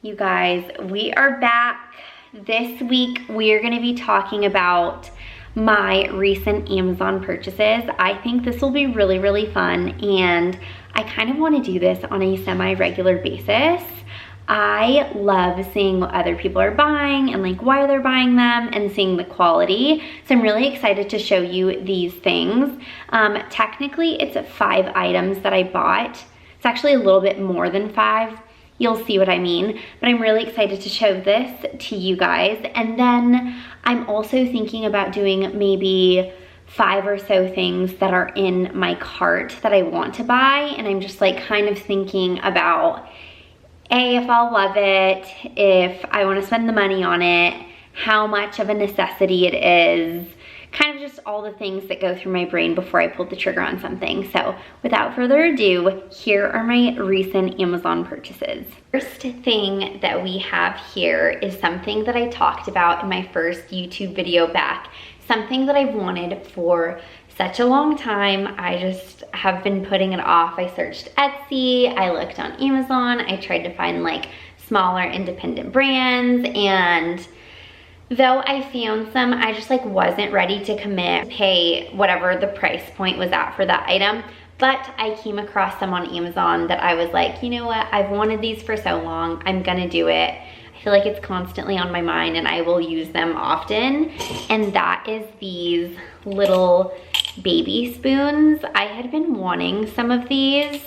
You guys, we are back. This week we are going to be talking about my recent Amazon purchases. I think this will be really, really fun, and I kind of want to do this on a semi-regular basis. I love seeing what other people are buying and like why they're buying them and seeing the quality. So I'm really excited to show you these things. Technically it's 5 items that I bought. It's actually a little bit more than 5. You'll see what I mean, but I'm really excited to show this to you guys. And then I'm also thinking about doing maybe 5 or so things that are in my cart that I want to buy. And I'm just like kind of thinking about if I'll love it, if I want to spend the money on it, how much of a necessity it is, kind of just all the things that go through my brain before I pull the trigger on something. So without further ado, here are my recent Amazon purchases. First thing that we have here is something that I talked about in my first YouTube video back, something that I've wanted for such a long time. I just have been putting it off. I searched Etsy, I looked on Amazon, I tried to find like smaller independent brands, and though I found some, I just like wasn't ready to commit, pay whatever the price point was at for that item. But I came across some on Amazon that I was like, you know what, I've wanted these for so long, I'm gonna do it. I feel like it's constantly on my mind and I will use them often. And that is these little baby spoons. I had been wanting some of these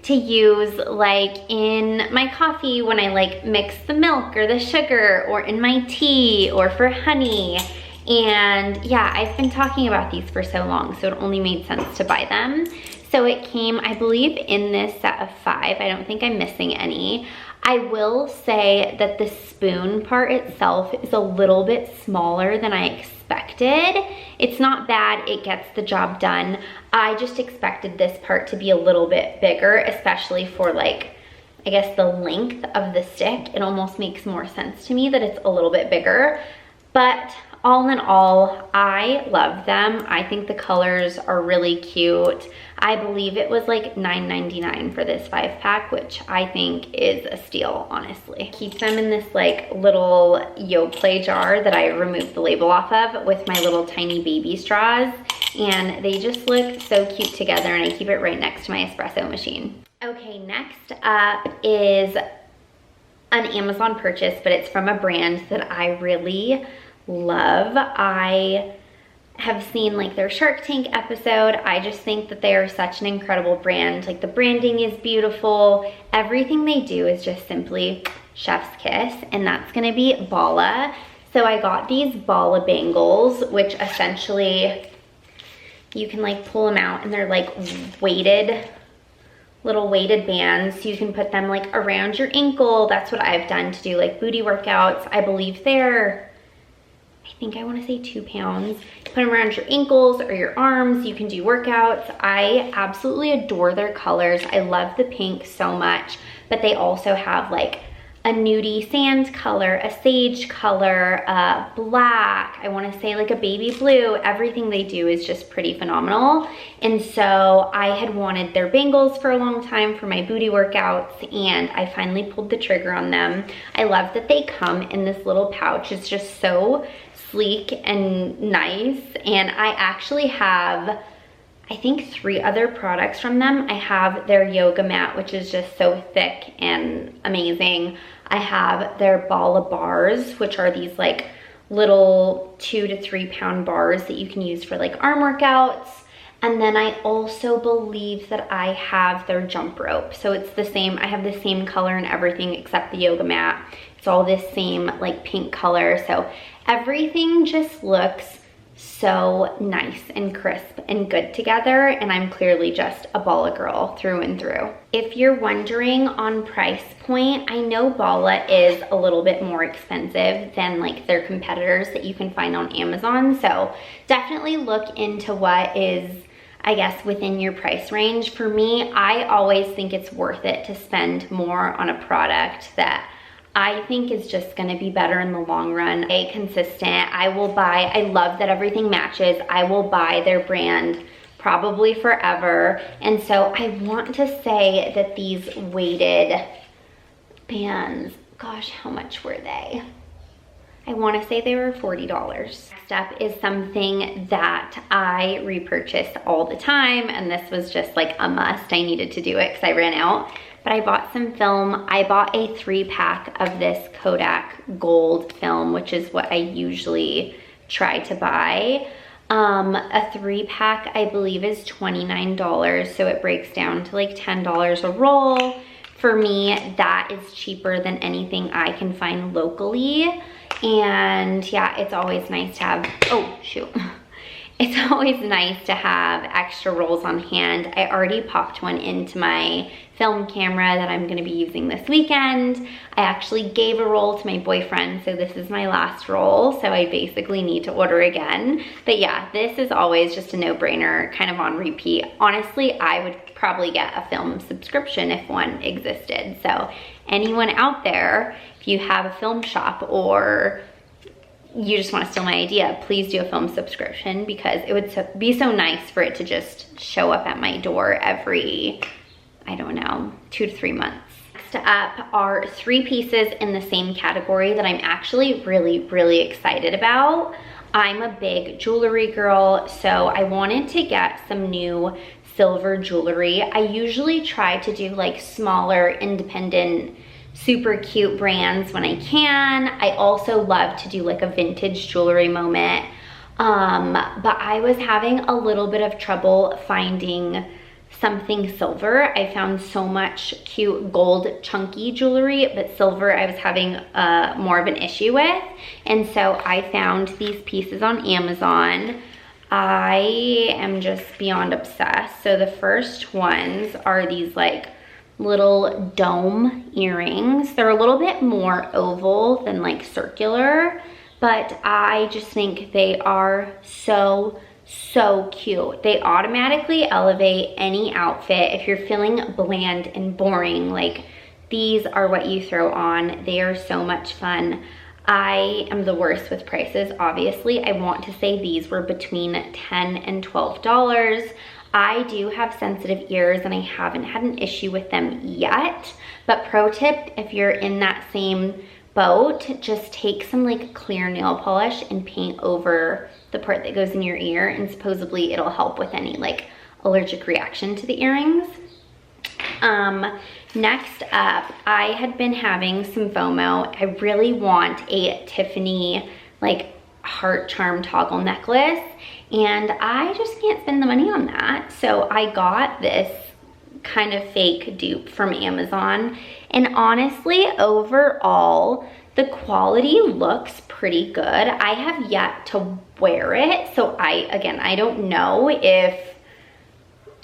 to use like in my coffee when I like mix the milk or the sugar, or in my tea, or for honey. And yeah, I've been talking about these for so long, so it only made sense to buy them. So it came, I believe, in this set of 5. I don't think I'm missing any. I will say that the spoon part itself is a little bit smaller than I expected. It's not bad, it gets the job done. I just expected this part to be a little bit bigger, especially for like, I guess the length of the stick. It almost makes more sense to me that it's a little bit bigger. But all in all, I love them. I think the colors are really cute. I believe it was like $9.99 for this 5-pack, which I think is a steal, honestly. Keep them in this like little Yoplait jar that I removed the label off of with my little tiny baby straws. And they just look so cute together, and I keep it right next to my espresso machine. Okay, next up is an Amazon purchase, but it's from a brand that I really love. I have seen like their Shark Tank episode. I just think that they are such an incredible brand. Like the branding is beautiful. Everything they do is just simply chef's kiss, and that's gonna be Bala. So I got these Bala bangles, which essentially you can like pull them out, and they're like weighted, little weighted bands. So you can put them like around your ankle. That's what I've done to do like booty workouts. I believe they're, I want to say 2 pounds. Put them around your ankles or your arms. You can do workouts. I absolutely adore their colors. I love the pink so much, but they also have like a nudie sand color, a sage color, black, I want to say like a baby blue. Everything they do is just pretty phenomenal. And so I had wanted their bangles for a long time for my booty workouts, and I finally pulled the trigger on them. I love that they come in this little pouch. It's just so sleek and nice. And I actually have, I think, 3 other products from them. I have their yoga mat, which is just so thick and amazing. I have their Bala bars, which are these like little 2 to 3 pound bars that you can use for like arm workouts. And then I also believe that I have their jump rope. So it's the same, I have the same color and everything except the yoga mat. It's all this same like pink color. So everything just looks so nice and crisp and good together, and I'm clearly just a Bala girl through and through. If you're wondering on price point, I know Bala is a little bit more expensive than like their competitors that you can find on Amazon, so definitely look into what is, I guess, within your price range. For me, I always think it's worth it to spend more on a product that I think is just gonna be better in the long run. Consistent, I will buy, I love that everything matches. I will buy their brand probably forever. And so I want to say that these weighted bands, gosh, how much were they? I want to say they were $40. Next up is something that I repurchase all the time, and this was just like a must. I needed to do it because I ran out. But I bought some film. I bought a 3-pack of this Kodak Gold film, which is what I usually try to buy. A 3-pack, I believe, is $29, so it breaks down to like $10 a roll. For me, that is cheaper than anything I can find locally. And yeah, it's always nice to have, oh shoot. It's always nice to have extra rolls on hand. I already popped one into my film camera that I'm gonna be using this weekend. I actually gave a roll to my boyfriend, so this is my last roll, so I basically need to order again. But yeah, this is always just a no-brainer, kind of on repeat. Honestly, I would probably get a film subscription if one existed. So anyone out there, if you have a film shop or you just want to steal my idea, please do a film subscription, because it would be so nice for it to just show up at my door every, I don't know, 2 to 3 months. Next up are 3 pieces in the same category that I'm actually really excited about. I'm a big jewelry girl, so I wanted to get some new silver jewelry. I usually try to do like smaller, independent, super cute brands when I can. I also love to do like a vintage jewelry moment. But I was having a little bit of trouble finding something silver. I found so much cute gold chunky jewelry, but silver I was having more of an issue with. And so I found these pieces on Amazon. I am just beyond obsessed. So the first ones are these like little dome earrings. They're a little bit more oval than like circular, but I just think they are so cute. They automatically elevate any outfit. If you're feeling bland and boring, like, these are what you throw on. They are so much fun. I am the worst with prices, obviously. I want to say these were between $10 and $12. I do have sensitive ears and I haven't had an issue with them yet. But pro tip, if you're in that same boat, just take some like clear nail polish and paint over the part that goes in your ear, and supposedly it'll help with any like allergic reaction to the earrings. Next up, I had been having some FOMO. I really want a Tiffany like heart charm toggle necklace, and I just can't spend the money on that. So I got this kind of fake dupe from Amazon, and honestly, overall, the quality looks pretty good. I have yet to wear it, so I don't know if,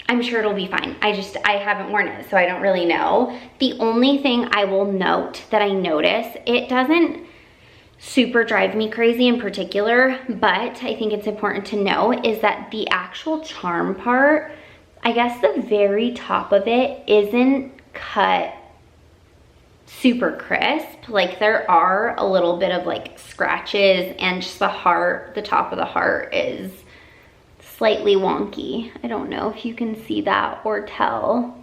I'm sure it'll be fine. I haven't worn it, so I don't really know. The only thing I will note that I notice, it doesn't super drive me crazy in particular, but I think it's important to know, is that the actual charm part, I guess the very top of it isn't cut super crisp. Like, there are a little bit of like scratches, and just the heart, the top of the heart is slightly wonky. I don't know if you can see that or tell.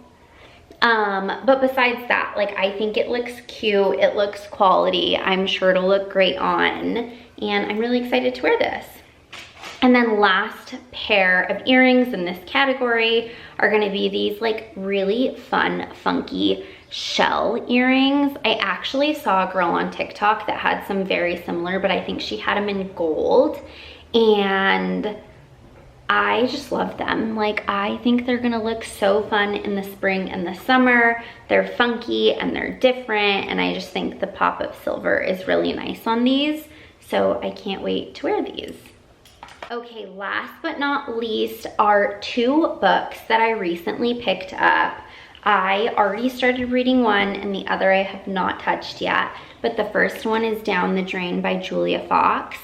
But besides that, like, I think it looks cute, it looks quality. I'm sure it'll look great on, and I'm really excited to wear this. And then last pair of earrings in this category are gonna be these like really fun, funky shell earrings. I actually saw a girl on TikTok that had some very similar, but I think she had them in gold, and I just love them. Like, I think they're gonna look so fun in the spring and the summer. They're funky and they're different, and I just think the pop of silver is really nice on these, so I can't wait to wear these. Okay, last but not least are 2 books that I recently picked up. I already started reading one, and the other I have not touched yet, but the first one is Down the Drain by Julia Fox.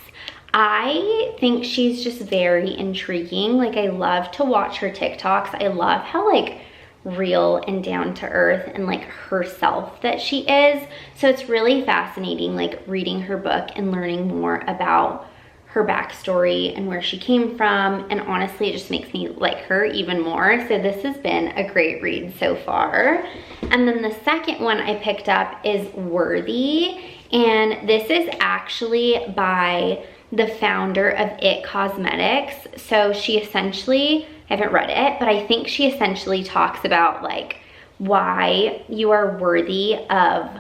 I think she's just very intriguing. Like, I love to watch her TikToks. I love how like real and down to earth and like herself that she is. So it's really fascinating like reading her book and learning more about her backstory and where she came from, and honestly it just makes me like her even more. So this has been a great read so far. And then the second one I picked up is Worthy, and this is actually by the founder of IT Cosmetics. So she essentially, I haven't read it, but I think she essentially talks about like why you are worthy of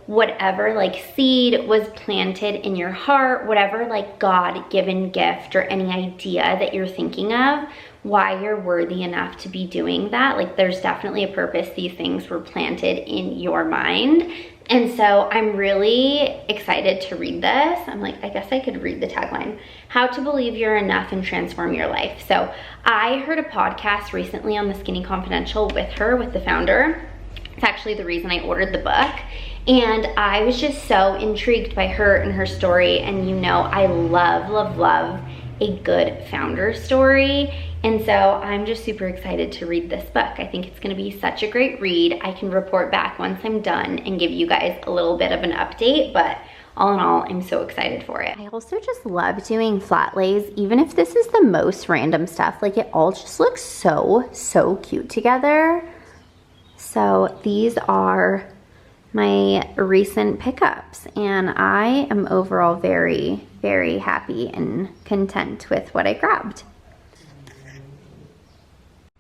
whatever like seed was planted in your heart, whatever like God-given gift or any idea that you're thinking of, why you're worthy enough to be doing that. Like there's definitely a purpose these things were planted in your mind. And so I'm really excited to read this. I'm like, I guess I could read the tagline. How to believe you're enough and transform your life. So I heard a podcast recently on the Skinny Confidential with her, with the founder. It's actually the reason I ordered the book. And I was just so intrigued by her and her story. And you know, I love, love, love a good founder story. And so I'm just super excited to read this book. I think it's gonna be such a great read. I can report back once I'm done and give you guys a little bit of an update, but all in all, I'm so excited for it. I also just love doing flat lays, even if this is the most random stuff. Like it all just looks so, so cute together. So these are my recent pickups, and I am overall very, very happy and content with what I grabbed.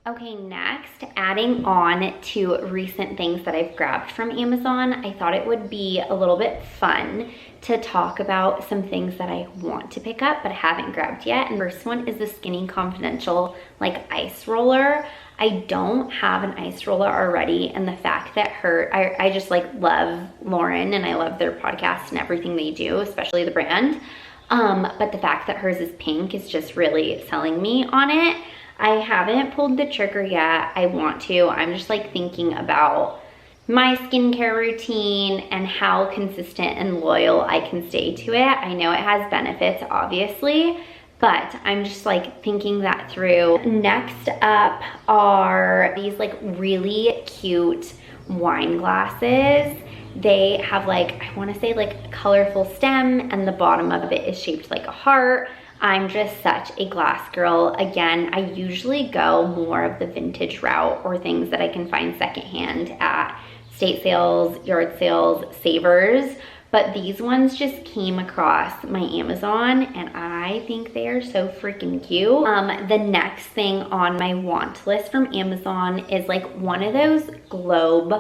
Okay, next, adding on to recent things that I've grabbed from Amazon, I thought it would be a little bit fun to talk about some things that I want to pick up but haven't grabbed yet. And the first one is the Skinny Confidential like ice roller. I don't have an ice roller already, and the fact that I just like love Lauren and I love their podcast and everything they do, especially the brand. But the fact that hers is pink is just really selling me on it. I haven't pulled the trigger yet. I want to. I'm just like thinking about my skincare routine and how consistent and loyal I can stay to it. I know it has benefits, obviously, but I'm just like thinking that through. Next up are these like really cute wine glasses. They have like, I want to say like a colorful stem, and the bottom of it is shaped like a heart. I'm just such a glass girl. Again, I usually go more of the vintage route or things that I can find secondhand at estate sales, yard sales, Savers. But these ones just came across my Amazon and I think they are so freaking cute. The next thing on my want list from Amazon is like one of those globe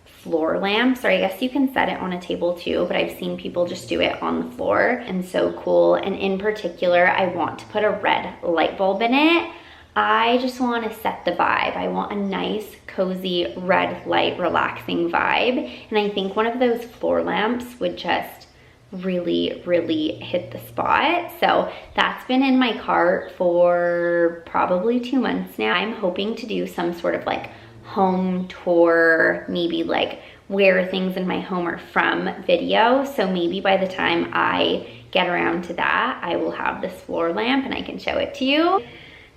floor lamps, or I guess you can set it on a table too, but I've seen people just do it on the floor, and so cool. And in particular, I want to put a red light bulb in it. I just want to set the vibe. I want a nice, cozy, red light, relaxing vibe. And I think one of those floor lamps would just really, really hit the spot. So that's been in my cart for probably 2 months now. I'm hoping to do some sort of like home tour, maybe like where things in my home are from video. So maybe by the time I get around to that, I will have this floor lamp and I can show it to you.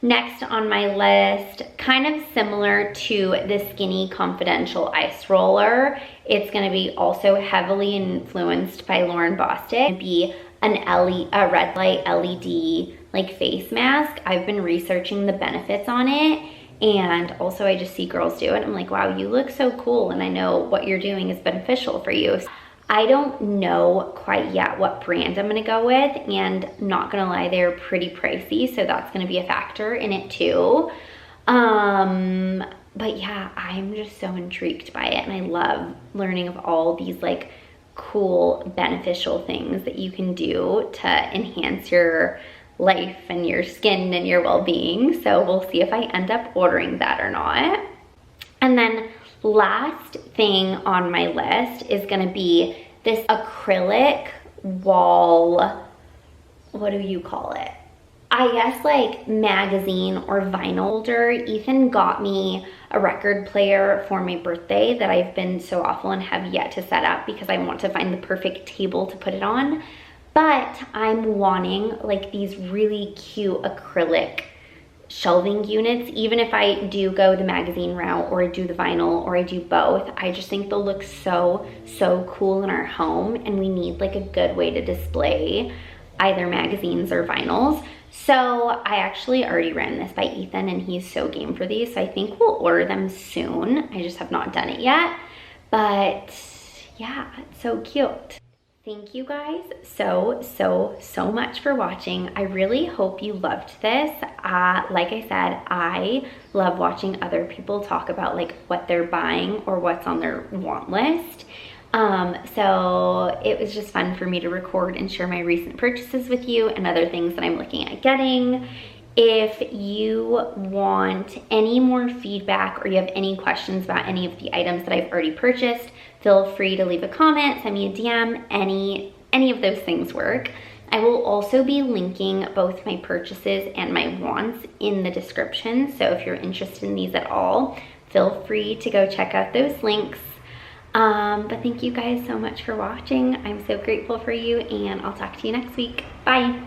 Next on my list, kind of similar to the Skinny Confidential ice roller, it's gonna be also heavily influenced by Lauren Boston. It'd be a red light LED like face mask. I've been researching the benefits on it, and also I just see girls do it. I'm like, wow, you look so cool, and I know what you're doing is beneficial for you. I don't know quite yet what brand I'm gonna go with, and not gonna lie, they're pretty pricey, so that's gonna be a factor in it too. But yeah, I'm just so intrigued by it, and I love learning of all these like cool, beneficial things that you can do to enhance your life and your skin and your well-being. So we'll see if I end up ordering that or not. And then last thing on my list is gonna be this acrylic wall, what do you call it? I guess like magazine or vinyl holder. Ethan got me a record player for my birthday that I've been so awful and have yet to set up because I want to find the perfect table to put it on. But I'm wanting like these really cute acrylic shelving units. Even if I do go the magazine route or I do the vinyl or I do both, I just think they'll look so, so cool in our home, and we need like a good way to display either magazines or vinyls. So I actually already ran this by Ethan and he's so game for these. So I think we'll order them soon. I just have not done it yet. But yeah, it's so cute. Thank you guys so much for watching. I really hope you loved this. Like I said, I love watching other people talk about like what they're buying or what's on their want list. So it was just fun for me to record and share my recent purchases with you and other things that I'm looking at getting. If you want any more feedback or you have any questions about any of the items that I've already purchased, feel free to leave a comment, send me a DM, any of those things work. I will also be linking both my purchases and my wants in the description. So if you're interested in these at all, feel free to go check out those links. But thank you guys so much for watching. I'm so grateful for you and I'll talk to you next week. Bye.